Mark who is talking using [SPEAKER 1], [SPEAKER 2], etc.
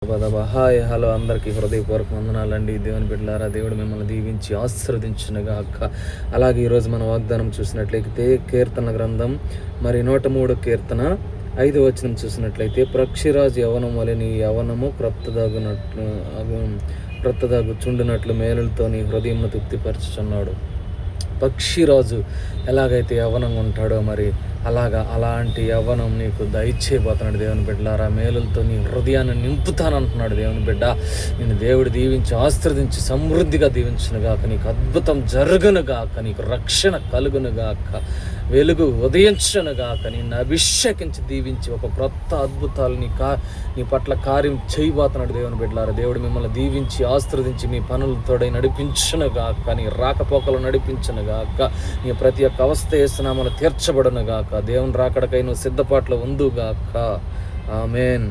[SPEAKER 1] Hi hello అందరికీ హృదయపూర్వక వందనాలండి. దేవుని బిడ్డలారా, దేవుడు మిమ్మల్ని దీవించి ఆశీర్వదించునుగాక. అలాగే ఈరోజు మనం వాగ్దానం చూసినట్లయితే కీర్తన గ్రంథం 103 కీర్తన 5వ వచనం చూసినట్లయితే, పక్షిరాజు యవనం వలె నీ యవనము క్రొత్తదాగుచుండునట్లు మేలులతో నీ హృదయంను తృప్తిపరచుచున్నాడు. పక్షిరాజు ఎలాగైతే యవ్వనంగా ఉంటాడో మరి అలాంటి యవ్వనం నీకు దయచేయబోతున్నాడు. దేవుని బిడ్డలారా, మేలులతో నీ హృదయాన్ని నింపుతానంటున్నాడు దేవుని బిడ్డ. నేను దేవుడు దీవించి ఆశీర్వదించి సమృద్ధిగా దీవించునుగాక, నీకు అద్భుతం జరుగునుగాక, నీకు రక్షణ కలుగునుగాక, వెలుగు ఉదయించునుగాక, నిన్ను అభిషేకించి దీవించి ఒక క్రొత్త అద్భుతాలు నీ పట్ల కార్యం చేయబోతున్నాడు దేవుని బిడ్డలారా. దేవుడు మిమ్మల్ని దీవించి ఆశీర్వదించి మీ పనులతోడై నడిపించునుగాక, నీ రాకపోకలు నడిపించునుగాక, నీ ప్రతి ఒక్క అవస్థ యేసునామమున తీర్చబడునుగాక. దేవుని రాకడకై నువ్వు సిద్ధపాట్లు ఉందుగాక. ఆమేన్.